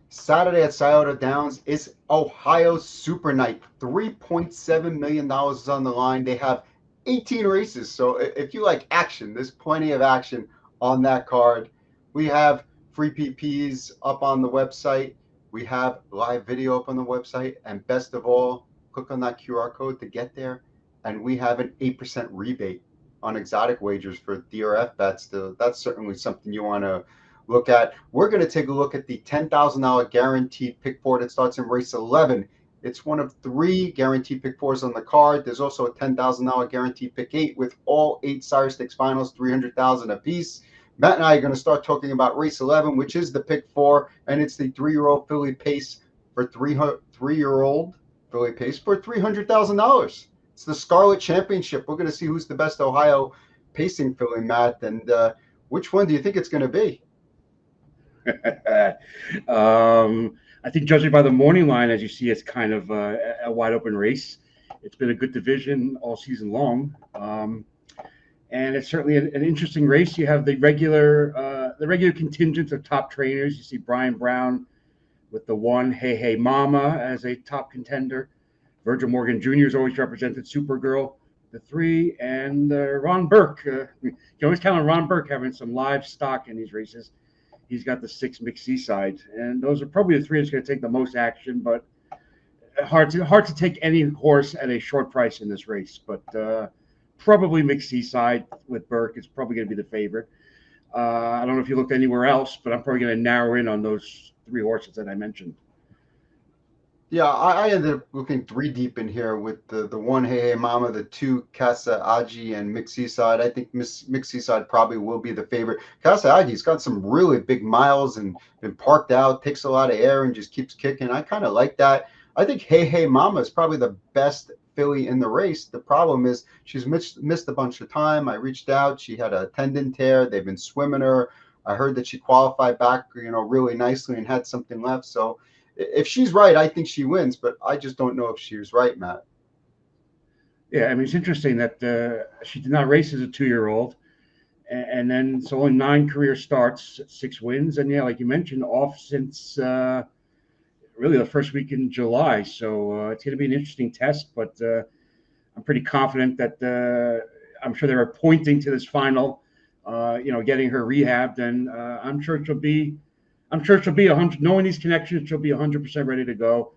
Saturday at Scioto Downs is Ohio Super Night. $3.7 million is on the line. They have 18 races. So if you like action, there's plenty of action on that card. We have free PPs up on the website. We have live video up on the website. And best of all, click on that QR code to get there. And we have an 8% rebate on exotic wagers for DRF bets. That's certainly something you want to look at. We're going to take a look at the $10,000 guaranteed pick four that starts in race 11. It's one of 3 guaranteed pick fours on the card. There's also a $10,000 guaranteed pick 8 with all 8 Sire Stakes finals, $300,000 apiece. Matt and I are going to start talking about race 11, which is the pick 4, and it's the 3-year-old filly pace for 3-year-old filly pace for $300,000. It's the Scarlet Championship. We're going to see who's the best Ohio pacing filly, Matt, and which one do you think it's going to be? I think judging by the morning line, as you see, it's kind of a wide open race. It's been a good division all season long, and it's certainly an interesting race. You have the regular contingent of top trainers. You see Brian Brown with the 1 Hey Hey Mama as a top contender. Virgil Morgan Jr. has always represented Supergirl, the 3, and Ron Burke. You can always count on Ron Burke having some live stock in these races. He's got the 6 Mixed Seaside, and those are probably the 3 that's going to take the most action. But hard to take any horse at a short price in this race. But probably Mixed Seaside with Burke is probably going to be the favorite. I don't know if you looked anywhere else, but I'm probably going to narrow in on those 3 horses that I mentioned. Yeah, I ended up looking 3 deep in here with the 1 Hey Hey Mama, the 2 Casa Agi, and Mixed Seaside. I think Mixed Seaside probably will be the favorite. Casa Agi's got some really big miles and been parked out, takes a lot of air and just keeps kicking. I kind of like that. I think Hey Hey Mama is probably the best filly in the race. The problem is she's missed a bunch of time. I reached out. She had a tendon tear. They've been swimming her. I heard that she qualified back, really nicely and had something left. So if she's right, I think she wins, but I just don't know if she was right, Matt. Yeah, I mean, it's interesting that she did not race as a 2-year-old, and then so only 9 career starts, 6 wins, and yeah, like you mentioned, off since really the first week in July. So it's going to be an interesting test, but I'm pretty confident that I'm sure they were pointing to this final, getting her rehabbed, and I'm sure she'll be 100. Knowing these connections, she'll be 100% ready to go.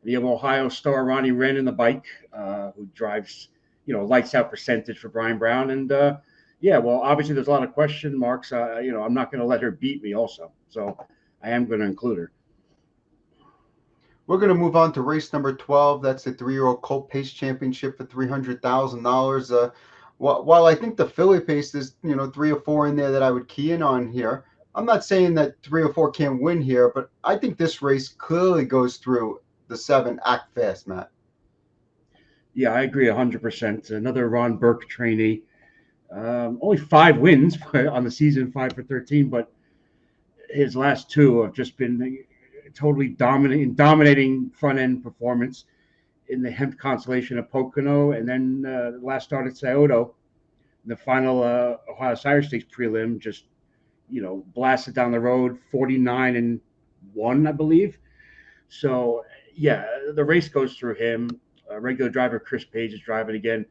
You have Ohio star Ronnie Wren in the bike, who drives, lights out percentage for Brian Brown, and well, obviously there's a lot of question marks. I'm not going to let her beat me, also, so I am going to include her. We're going to move on to race number 12. That's the 3-year-old Colt Pace Championship for $300,000. While I think the filly pace is, 3 or 4 in there that I would key in on here. I'm not saying that 3 or 4 can't win here, but I think this race clearly goes through the 7 Act Fast, Matt. Yeah, I agree 100%. Another Ron Burke trainee. Only 5 wins on the season, 5 for 13, but his last 2 have just been totally dominating front end performance in the Hemp Constellation of Pocono, and then the last start at Scioto, the final Ohio Sire Stakes prelim, just blasted down the road, 49-1, I believe. So yeah, the race goes through him. Regular driver Chris Page is driving again.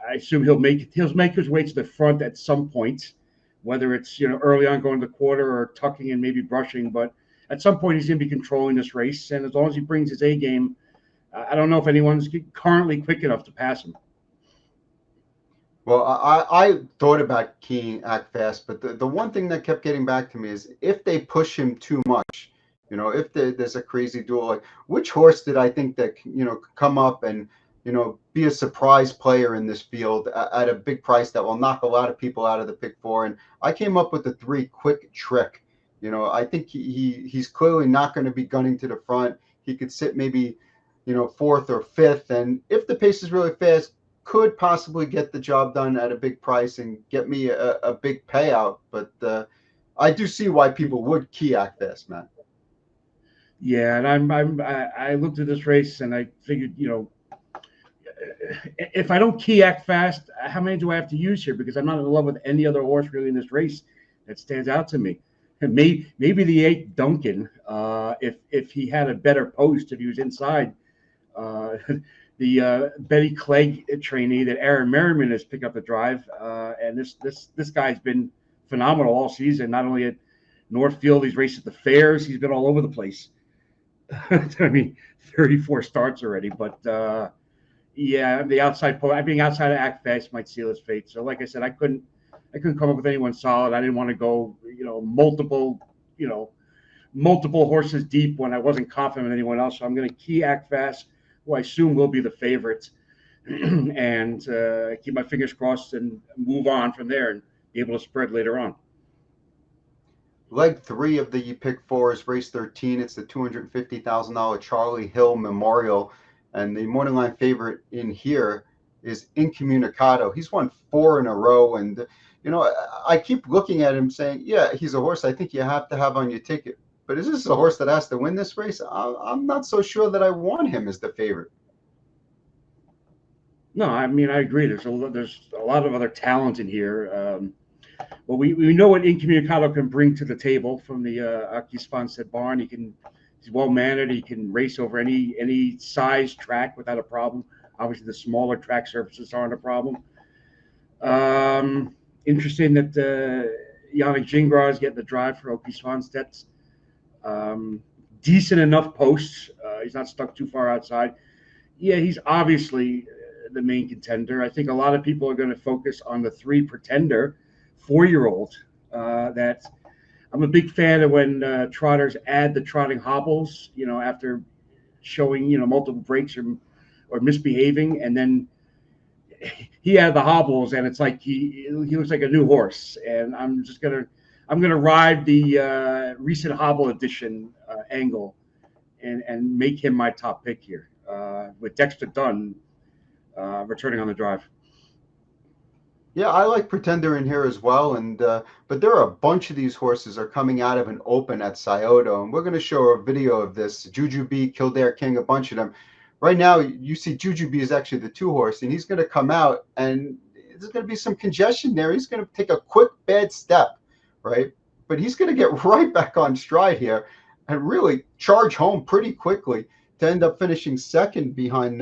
I assume he'll make his way to the front at some point, whether it's early on going to the quarter or tucking and maybe brushing, but at some point he's going to be controlling this race, and as long as he brings his A game, I don't know if anyone's currently quick enough to pass him. Well, I thought about keying Act Fast, but the one thing that kept getting back to me is if they push him too much, if there's a crazy duel, like which horse did I think that, could come up and, be a surprise player in this field at a big price that will knock a lot of people out of the pick 4. And I came up with the 3 Quick Trick. I think he's clearly not going to be gunning to the front. He could sit maybe, 4th or 5th. And if the pace is really fast, could possibly get the job done at a big price and get me a big payout. But I do see why people would key Act Fast, Matt. Yeah, and I looked at this race and I figured, if I don't key Act Fast, how many do I have to use here? Because I'm not in love with any other horse really in this race that stands out to me. Maybe the 8 Duncan if he had a better post, if he was inside. The Betty Clegg trainee that Aaron Merriman has picked up the drive, and this guy's been phenomenal all season. Not only at Northfield, he's raced at the fairs. He's been all over the place. I mean, 34 starts already. But yeah, the outside being outside of Act Fast might seal his fate. So, like I said, I couldn't come up with anyone solid. I didn't want to go, multiple horses deep when I wasn't confident in anyone else. So I'm going to key Act Fast, who I assume will be the favorite, and keep my fingers crossed and move on from there and be able to spread later on. Leg 3 of the pick 4 is race 13. It's the $250,000 Charlie Hill Memorial, and the morning line favorite in here is Incommunicado. He's won 4 in a row, and I keep looking at him saying, yeah, he's a horse I think you have to have on your ticket. But is this a horse that has to win this race? I'm not so sure that I want him as the favorite. No, I mean, I agree. There's a lot of other talent in here. But we know what Incommunicado can bring to the table from the Aki Sponset barn. He's well mannered. He can race over any size track without a problem. Obviously, the smaller track surfaces aren't a problem. Interesting that Yannick Gingras is getting the drive for Oki Svanstedt. Decent enough posts. He's not stuck too far outside. Yeah, he's obviously the main contender. I think a lot of people are going to focus on the 3 Pretender 4-year-old. That I'm a big fan of when trotters add the trotting hobbles, after showing, multiple breaks or misbehaving, and then he had the hobbles, and it's like he looks like a new horse. And I'm gonna ride the recent hobble edition angle and make him my top pick here, with Dexter Dunn returning on the drive. Yeah, I like Pretender in here as well, and but there are a bunch of these horses are coming out of an open at Scioto, and we're going to show a video of this. Jujubee, Kildare King, a bunch of them. Right now, you see Jujubee is actually the 2 horse, and he's going to come out, and there's going to be some congestion there. He's going to take a quick bad step, right? But he's going to get right back on stride here and really charge home pretty quickly to end up finishing second behind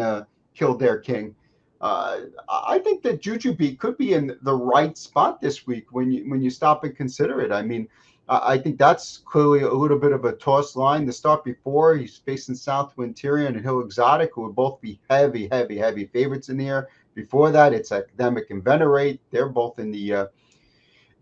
Kildare King. I think that Jujubee could be in the right spot this week when you stop and consider it. I mean, I think that's clearly a little bit of a toss line. The start before, he's facing Southwind Tyrion and Hill Exotic, who would both be heavy favorites in the air. Before that, it's Academic and Venerate. They're both in the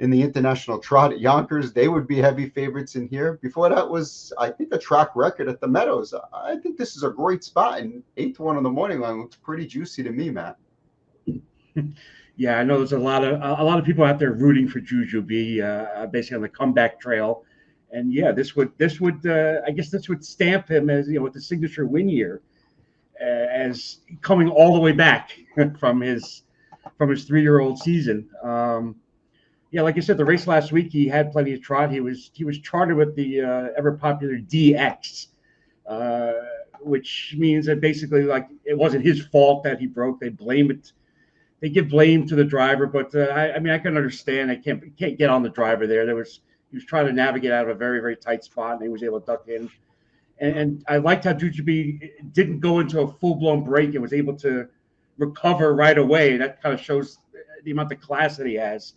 International Trot at Yonkers. They would be heavy favorites in here. Before that was, I think, a track record at the Meadows. I think this is a great spot, and 8-1 on the morning line looks pretty juicy to me, Matt. Yeah, I know there's a lot of people out there rooting for Jujubee, basically on the comeback trail, and yeah, this would I guess this would stamp him as with the signature win year, as coming all the way back from his 3-year-old season. Yeah, like I said, the race last week, he had plenty of trot. He was chartered with the ever popular DX, which means that basically, like, it wasn't his fault that he broke. They give blame to the driver, but I mean, I can understand. I can't get on the driver there. He was trying to navigate out of a very, very tight spot, and he was able to duck in. And I liked how Jujubee didn't go into a full-blown break and was able to recover right away. That kind of shows the amount of class that he has,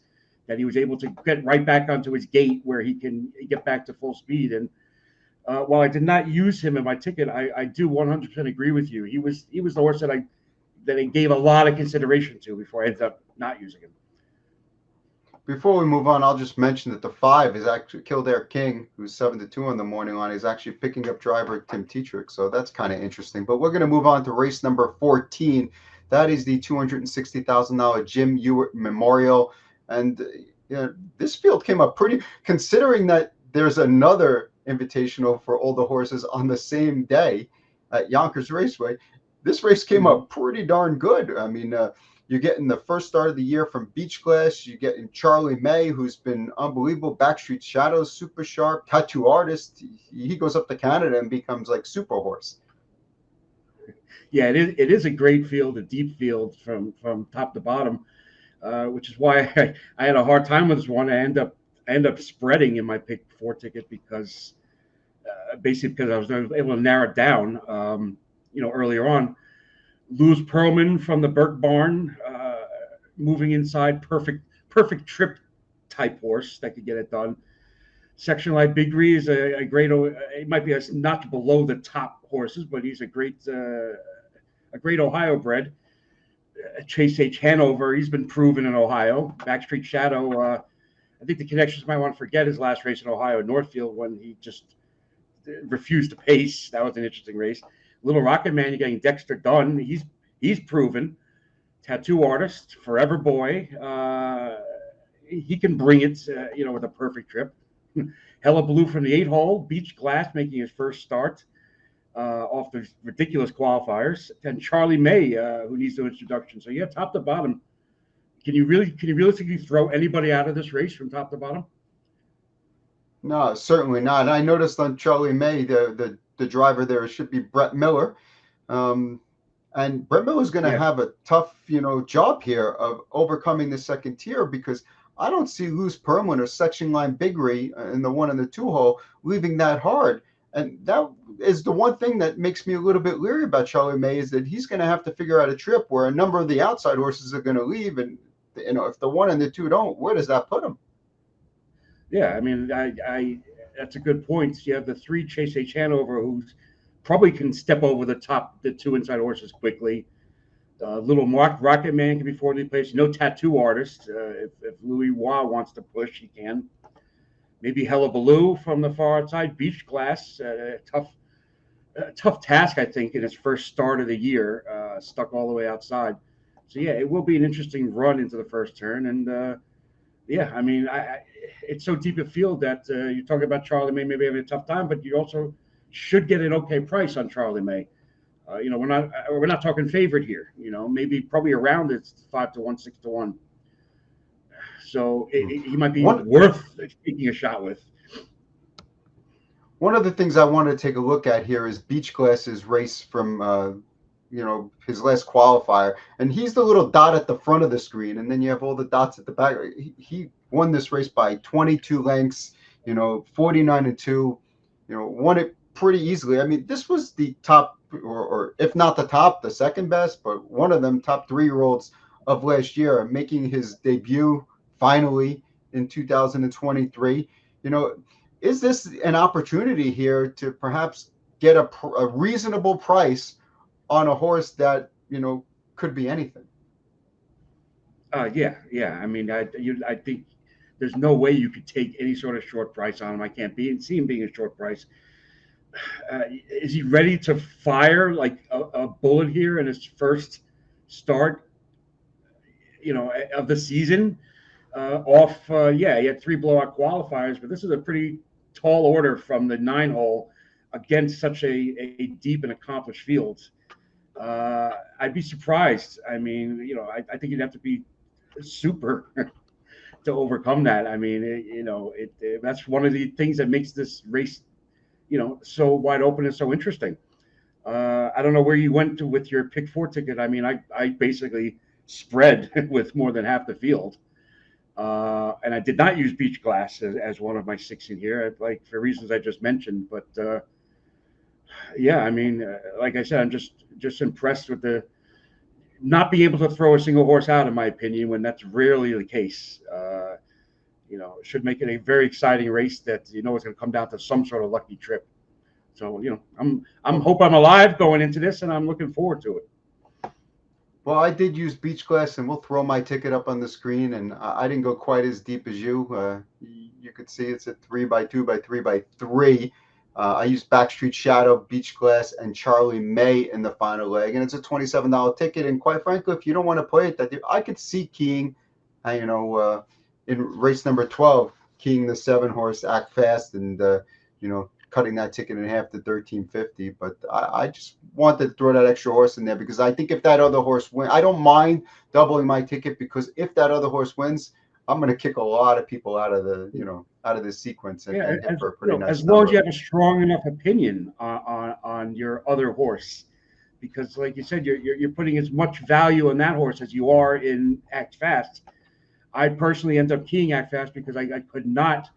that he was able to get right back onto his gate where he can get back to full speed. And while I did not use him in my ticket, I do 100% agree with you. He was the horse that I gave a lot of consideration to before I ended up not using him. Before we move on, I'll just mention that the 5 is actually Kildare King, who's 7-2 on the morning line. He's actually picking up driver Tim Tetrick, so that's kind of interesting. But we're going to move on to race number 14. That is the $260,000 Jim Ewart Memorial. And this field came up pretty, considering that there's another invitational for older horses on the same day at Yonkers Raceway. This race came up pretty darn good. I mean, you're getting the first start of the year from Beach Glass. You're getting Charlie May, who's been unbelievable. Backstreet Shadows, super sharp. Tattoo Artist. He goes up to Canada and becomes like super horse. Yeah, it is a great field, a deep field from top to bottom, which is why I had a hard time with this one. I end up spreading in my pick 4 ticket because basically because I was able to narrow it down, earlier on. Lewis Pearlman from the Burke Barn, moving inside, perfect trip type horse that could get it done. Section Light Bigri is a great. It might be a notch below the top horses, but he's a great Ohio bred. Chase H. Hanover, he's been proven in Ohio. Backstreet Shadow, I think the connections might want to forget his last race in Ohio at Northfield when he just refused to pace. That was an interesting race. Little Rocket Man, you're getting Dexter Dunn. He's proven. Tattoo artist, forever boy. He can bring it, with a perfect trip. Hella Blue from the 8-hole. Beach Glass making his first start off the ridiculous qualifiers. And Charlie May, who needs no introduction. So yeah, top to bottom. Can you realistically throw anybody out of this race from top to bottom? No, certainly not. And I noticed on Charlie May, the driver there should be Brett Miller. And Brett Miller's going to have a tough, job here of overcoming the second tier, because I don't see Lewis Pearlman or Section Line Bigri in the 1 and the 2 hole leaving that hard. And that is the one thing that makes me a little bit leery about Charlie May, is that he's going to have to figure out a trip where a number of the outside horses are going to leave. And, if the 1 and the 2 don't, where does that put him? Yeah, I mean, I that's a good point. You have the 3 Chase H. Hanover, who's probably can step over the 2 inside horses quickly. Little Rocket Man can be 40 placed. No Tattoo Artist. If Louis Wah wants to push, he can. Maybe Hella Baloo from the far outside. Beach Glass, tough task, I think, in his first start of the year. Stuck all the way outside. So yeah, it will be an interesting run into the first turn. And I mean, it's so deep a field that you're talking about Charlie May maybe having a tough time, but you also should get an okay price on Charlie May. We're not talking favorite here. Maybe probably around it's 5 to 1, 6 to 1. So he might be worth taking a shot with. One of the things I want to take a look at here is Beach Glass's race from his last qualifier, and he's the little dot at the front of the screen, and then you have all the dots at the back. He won this race by 22 lengths, 49 and 2, won it pretty easily. I mean, this was the top, or if not the top, the second best, but one of them top 3-year-olds of last year, making his debut finally in 2023. Is this an opportunity here to perhaps get a reasonable price on a horse that could be anything? Yeah. I mean, I think there's no way you could take any sort of short price on him. I can't see him being a short price. Is he ready to fire like a bullet here in his first start, of the season? He had 3 blowout qualifiers, but this is a pretty tall order from the 9-hole against such a deep and accomplished field. I'd be surprised. I mean, I think you'd have to be super to overcome that. I mean, that's one of the things that makes this race, so wide open and so interesting. I don't know where you went with your pick 4 ticket. I mean, I basically spread with more than half the field. And I did not use Beach Glass as one of my 6 in here, like for reasons I just mentioned. But I mean, like I said, I'm just impressed with the not being able to throw a single horse out, in my opinion, when that's rarely the case. It should make it a very exciting race that it's going to come down to some sort of lucky trip. So I'm hope I'm alive going into this, and I'm looking forward to it. Well, I did use Beach Glass, and we'll throw my ticket up on the screen. And I didn't go quite as deep as you. You could see it's at 3x2 by 3x3. I used Backstreet Shadow, Beach Glass, and Charlie May in the final leg, and it's a $27 ticket. And quite frankly, if you don't want to play it, I could see keying, in race number 12, keying the 7-horse Act Fast, and cutting that ticket in half to $13.50. But I just wanted to throw that extra horse in there, because I think if that other horse wins, I don't mind doubling my ticket, because if that other horse wins, I'm going to kick a lot of people out of the sequence and hit for a pretty nice as number. long as you have a strong enough opinion on your other horse, because like you said, you're putting as much value on that horse as you are in Act Fast. I personally end up keying Act Fast because I could not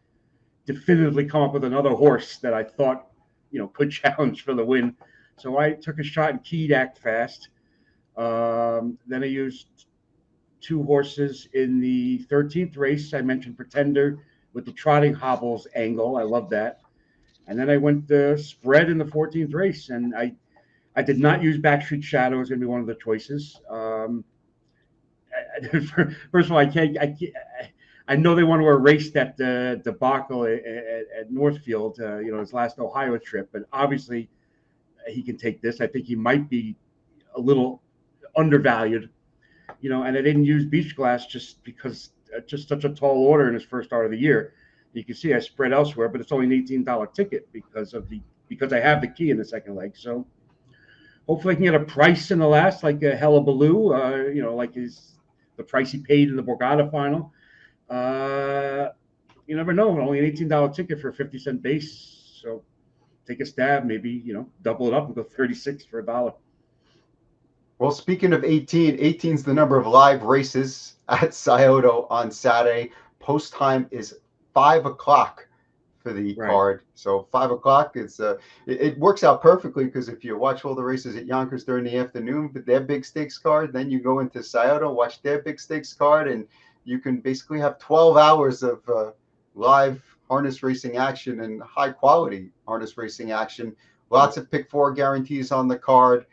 definitively come up with another horse that I thought could challenge for the win. So I took a shot and keyed Act Fast. Then I used 2 horses in the 13th race. I mentioned Pretender with the trotting hobbles angle. I love that. And then I went the spread in the 14th race, and I did not use Backstreet Shadow as going to be one of the choices. First of all, I know they want to erase that debacle at Northfield, his last Ohio trip, but obviously he can take this. I think he might be a little undervalued, and I didn't use Beach Glass just because just such a tall order in his first start of the year. You can see I spread elsewhere, but it's only an $18 ticket because I have the key in the second leg. So hopefully I can get a price in the last, like a Hullabaloo, like the price he paid in the Borgata final. You never know. Only an $18 ticket for a 50-cent base. So take a stab, maybe, double it up and go 36 for $1. Well, speaking of 18, 18 is the number of live races at Scioto on Saturday. Post time is 5 o'clock for the card. So 5 o'clock, it works out perfectly because if you watch all the races at Yonkers during the afternoon, but their big stakes card, then you go into Scioto, watch their big stakes card, and you can basically have 12 hours of live harness racing action and high quality harness racing action. Lots of pick 4 guarantees on the card.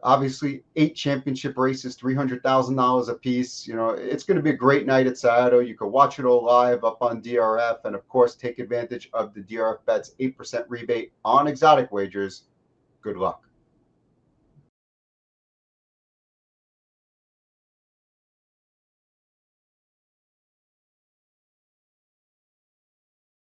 Obviously, 8 championship races, $300,000 a piece. It's going to be a great night at Scioto. You can watch it all live up on DRF, and of course, take advantage of the DRF Bets 8% rebate on exotic wagers. Good luck.